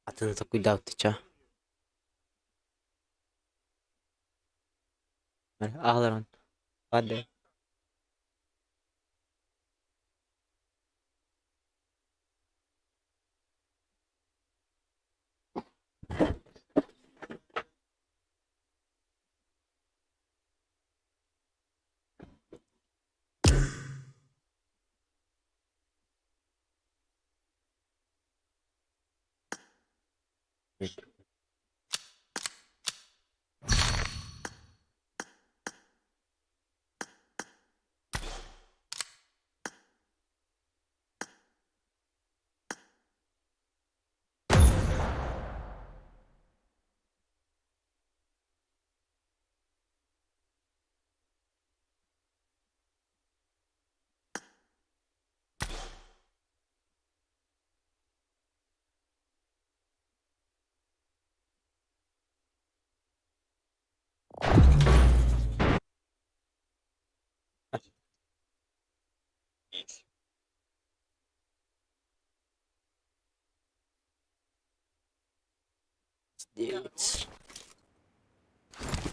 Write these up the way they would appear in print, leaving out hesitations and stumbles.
Atâta cuidado, cea. Ağlarım. Hadi.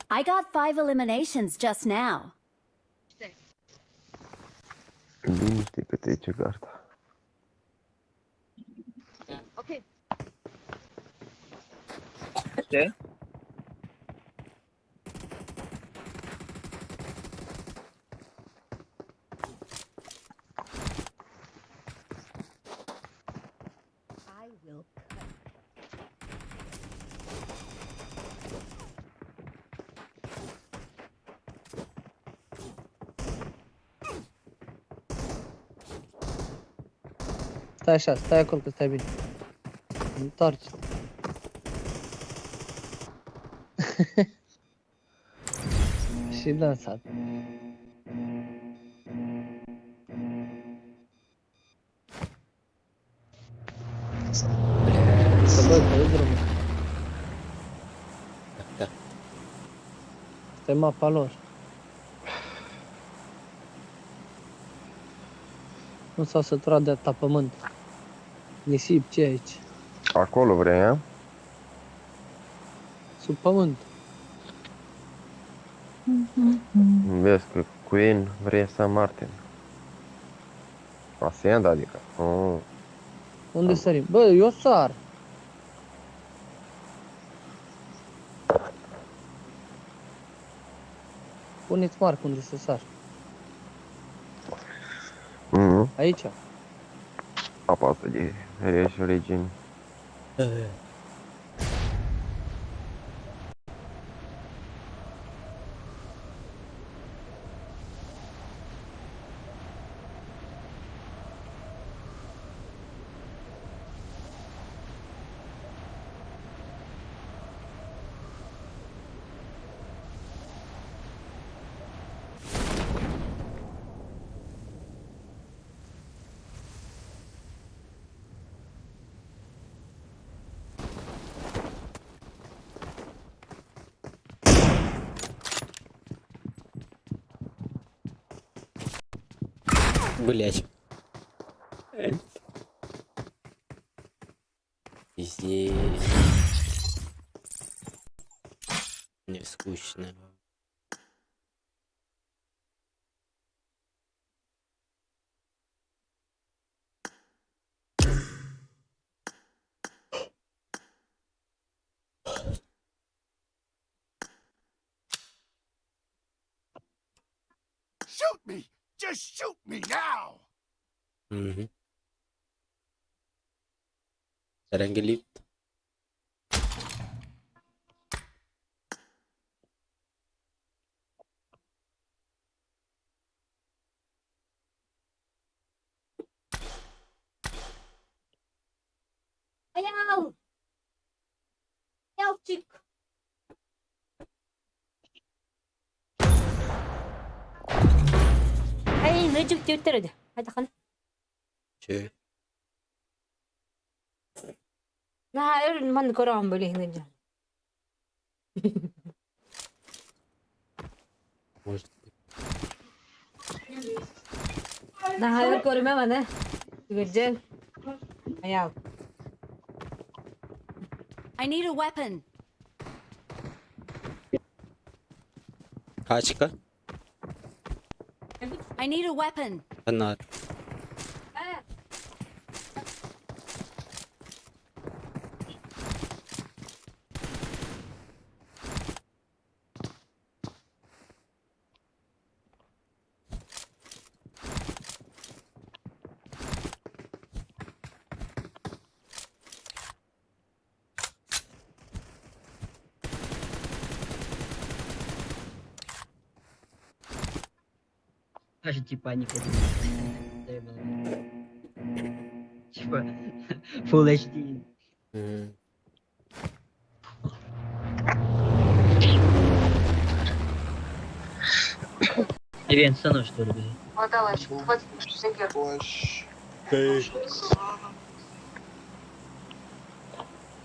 I got 5 eliminations just now. Bine știi că trece garda. Ok. Ce? I will Stai așa, stai acolo că stai bine. Întoarce. Și dansat. Să băi, pe drumul. Da. Asta e mapa lor. Nu s-au săturat de atâta pământ. Nisip, ce e aici? Acolo vrei, a? Sub pământ. Vezi că Queen vrei să Martin. Ascend, adică. Oh. Unde sărim? Bă, eu sar. Puneți marc unde să sar. Aici. Apasă de reși origini. Блять. Здесь не скучно. Shoot me! Just shoot me now! Serangi lift. Ayaw! Ayaw, chick! Ay, medyo cute rin. Ay, takan. Че? Nah, man ko rin balik na dyan. Может быть. Nah, ko rin man eh. Sige dyan. Ayaw. I need a weapon. Kaçka? I need a weapon. Kanar. Даже типа не хотят. Типа Full HD. Ивент сано что ли?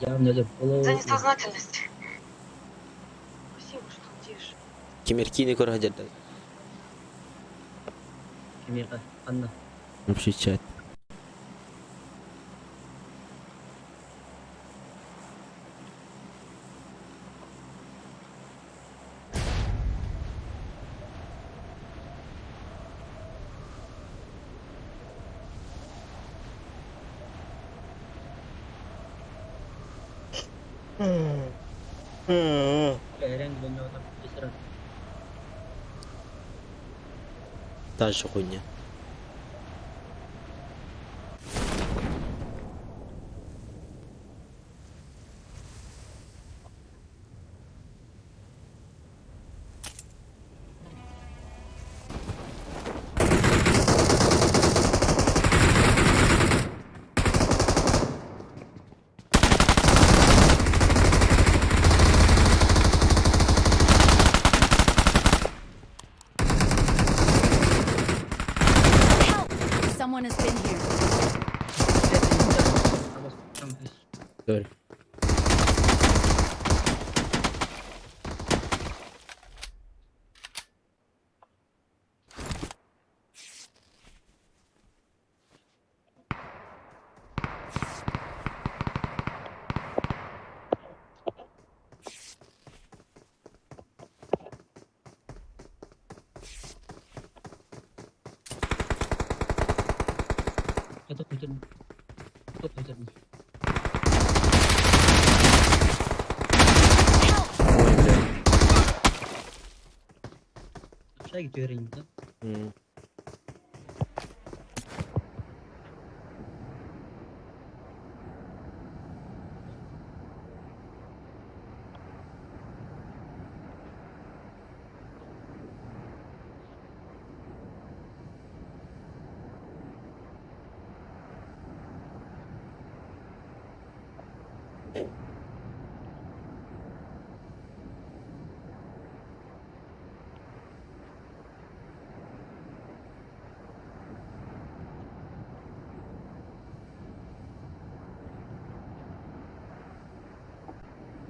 Явно это За несознательность. Спасибо, что тише. Kemerkini kor hajarda. Кемерка Анна. Общий чат. Реально для него там быстро. Та ж хуйня. Someone has been here. Dur. Кто потерял? Кто потерял? Ой, бля. Шаги тюрень, да?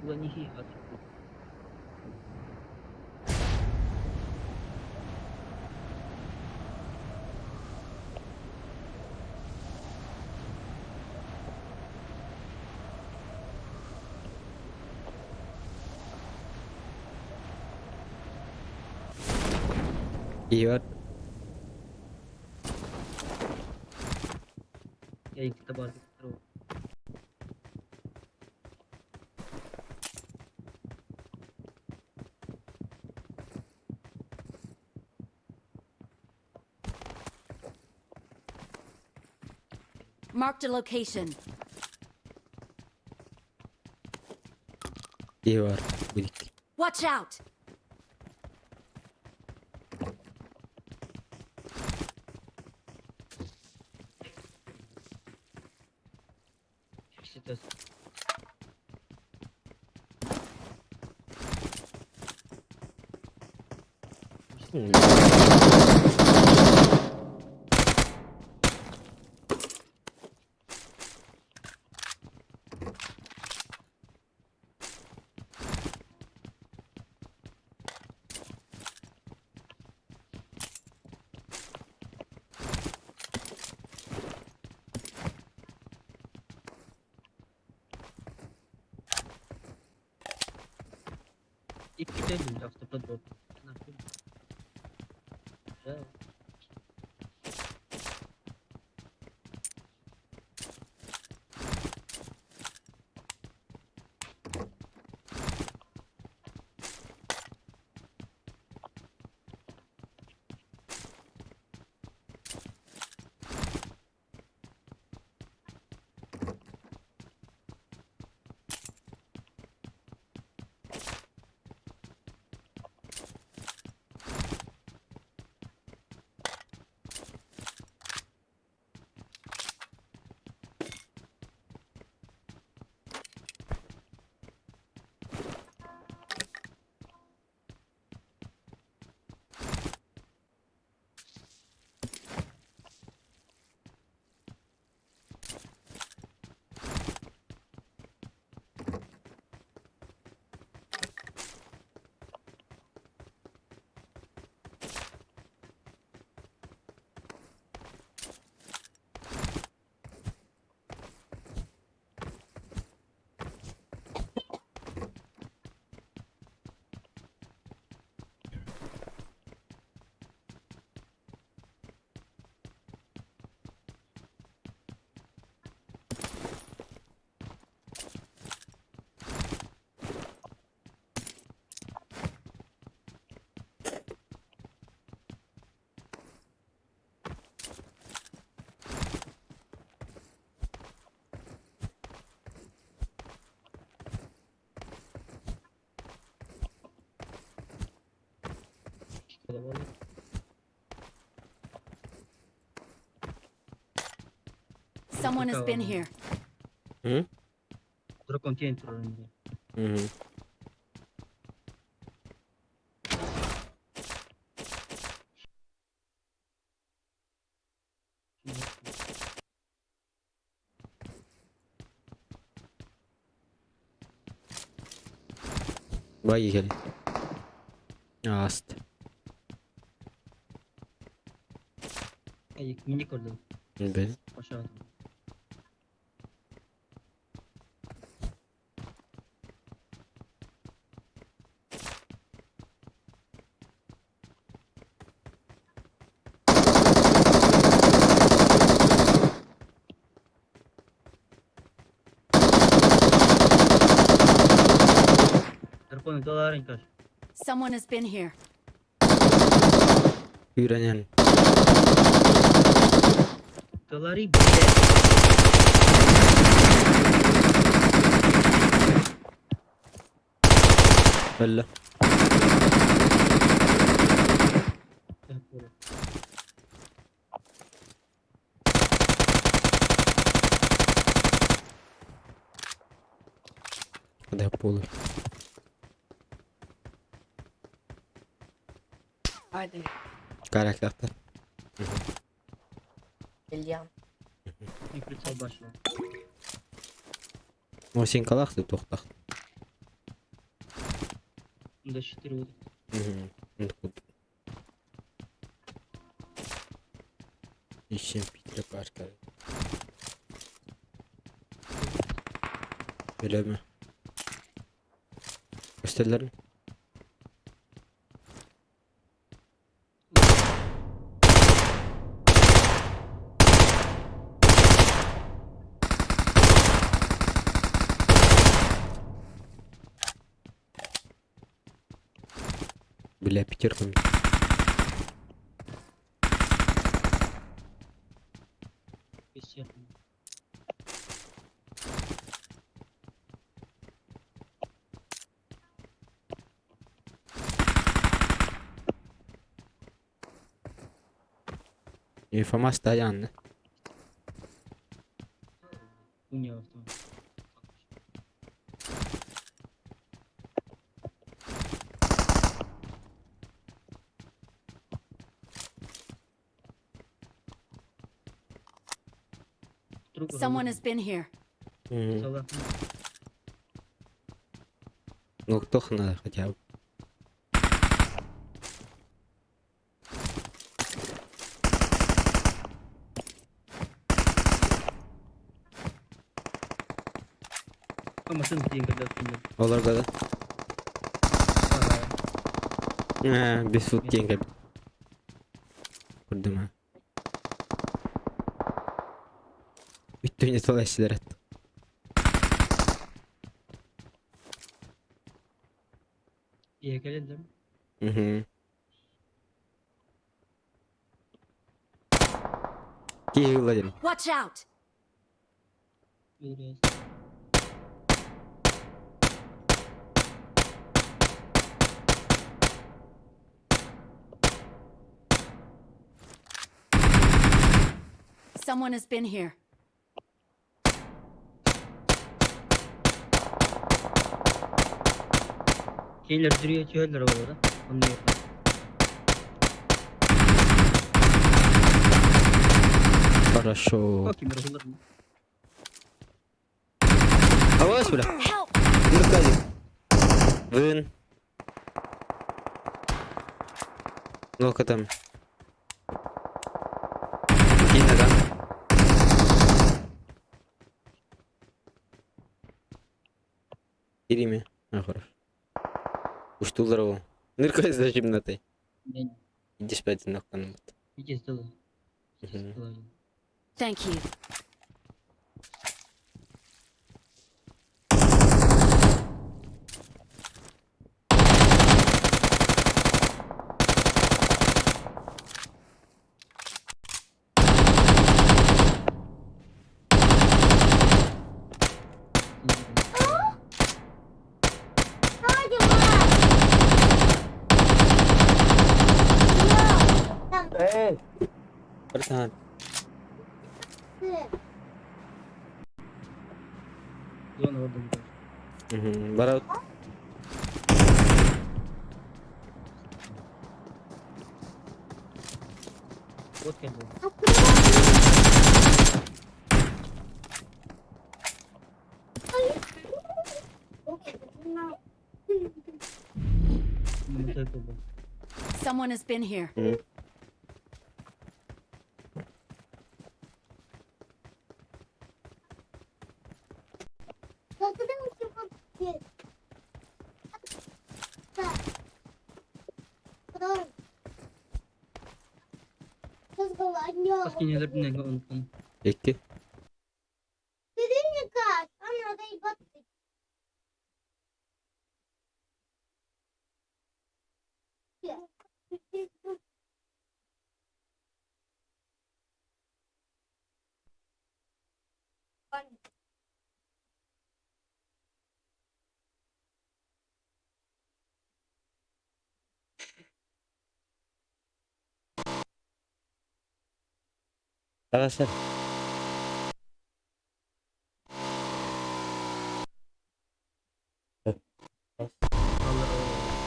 Ланихи от. İyi var. Я их добавлю. Marked a location. İyi var. Birik. Watch out. Сейчас. Sevdim автоподбор. Güzel. Kalabalık. Someone has been here. Hı? Bura konteyner önünde. Hı hı. Поехали. Аст. Ay, minik orada. Ben. Aşağıda. Telefonu doların kaç. Someone has been here. Öğrenen. Doları bir de. Valla. Telefonu. Kıda pulu. Hadi. Karakter. Geleceğim. Mikrofonla başlıyor. O sen kalaksın toxtaq. Bunda şitir oldu. Hı hı. İşim Peter Parker. Öyle mi? Gösterirler mi? Бля, пятерка. Biz yapalım. Информация стоянная. Bu ne yaptın? Someone has been here. Salak. Ну, кто надо хотя бы. Ama sen diyeyim kadar şimdi. Olur kadar. Без футинга. Көрдүм. Бүттүнө толайсыздар. İyi geldim. Киюладен. Watch out! Biraz. Someone has been here. Şeyler duruyor, çöller orada. Onu yapalım. Хорошо. Bakayım biraz olur mu? Авось, бля. Help! Ныркали. Вын. Ну-ка там. Кино, да? Ириме. Хорошо. Уж ту здорово. Ныркай за темнотой. Yani Иди спать на канал. ikiz dolu. İkiz Mhm. dolu. Thank you. Братан. Zon orada bir de. Барат. Bot geldi. Bunu takıldı. Someone has been here. Bak yine de unuttum. Эки. Аласар.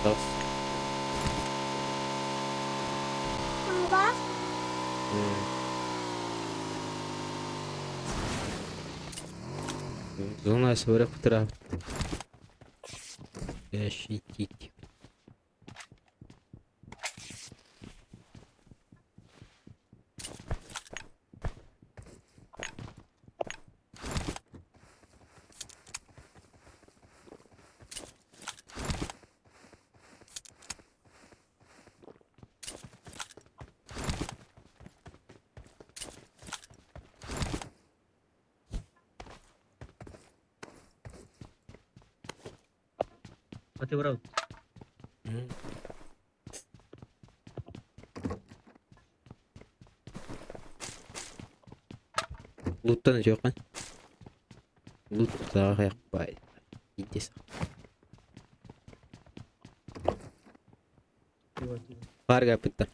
Дос. Зона сворак путра. Защитить. Hadi bravo. Луттан жоқ қой. Луттаға қақпай. Идесің. Бар капитан.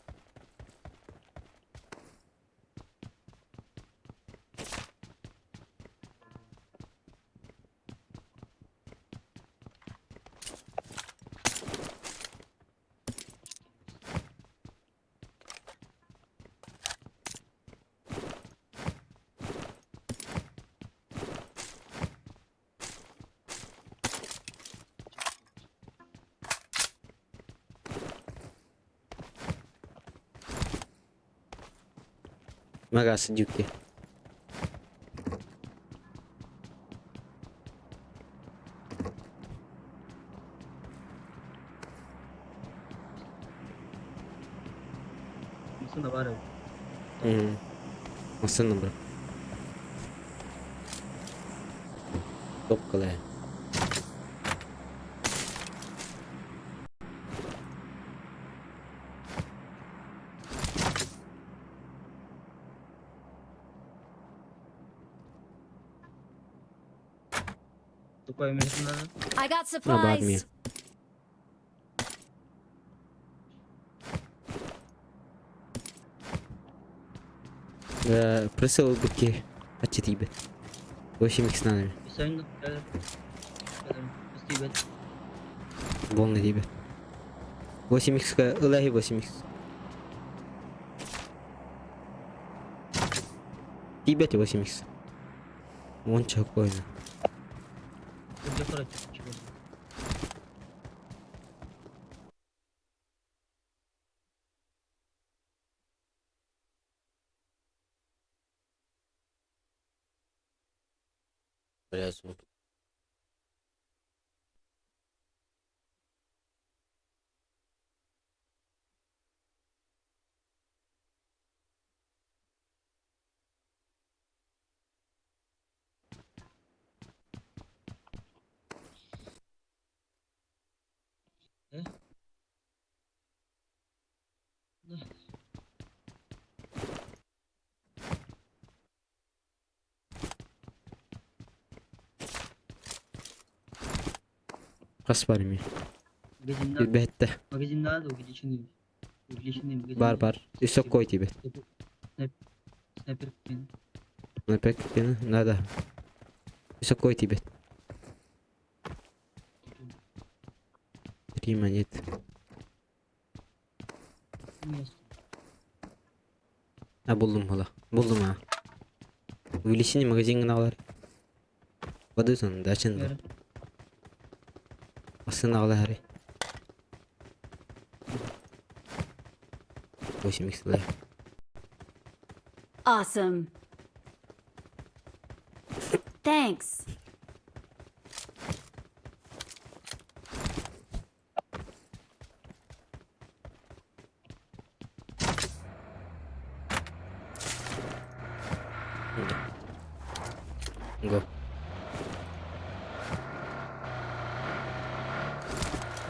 Магасы дюки. Masına var abi. Masana bırak. Top kale. Tukay mesajına. I got Na बाद में supplies. Присыл быки. Açı tibe. Вообще микс надо. Sen de gel. Pasti bet. Волны тебе. 8x ка ылахи 8x. Тебе 8x. Он чакойна. Kırca para çıkıyor. Блядь. Kaspar mı? Magazinden. Bette. Magazinden de o gidişini. O gidişini. Бар. Üstte koy тебе. Sniper pin. Напек пин. Надо. Üstte koy тебе. 3 монет. Buldum hala. Buldum ha. Увеличение магазин алар. Воды сон дачын. Асын алар. 8x лай. Awesome. Thanks. Go.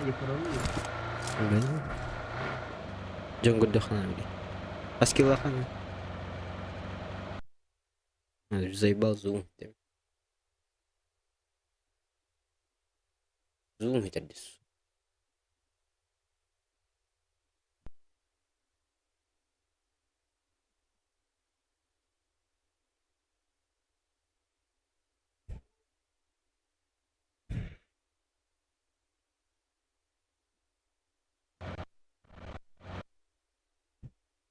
İyi para alıyor. Ben. Jangan gede kan lagi. Askil kan. Nah, Zaibal zoom. Zoom hitadis.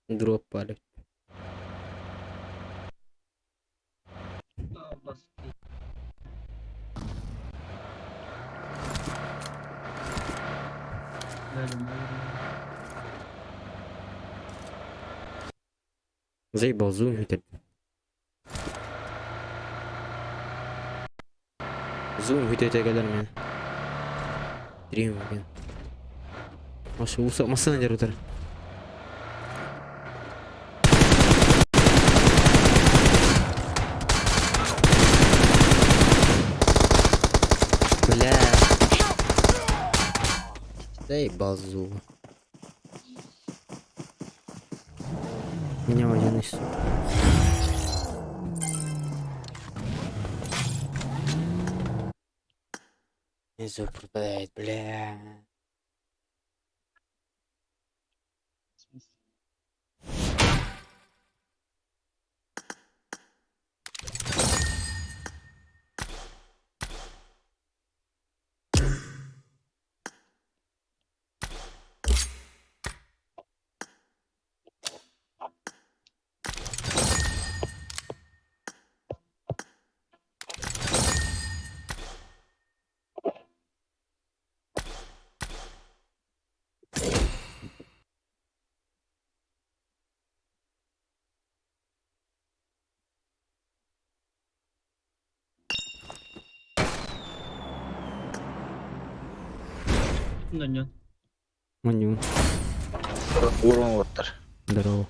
Drop palet. Bas. Zaibal zoom hitad. Zoom hitad'a kadar mı? Dream mungkin. Masuk usah masa aja router. Бля. Заебал зуб. Меня водяный. Зуб пропадает, бля. Нанё. Маню. Здорово.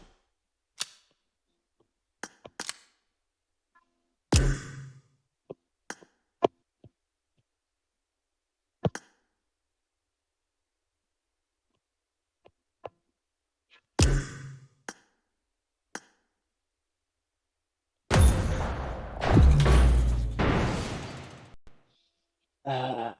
А,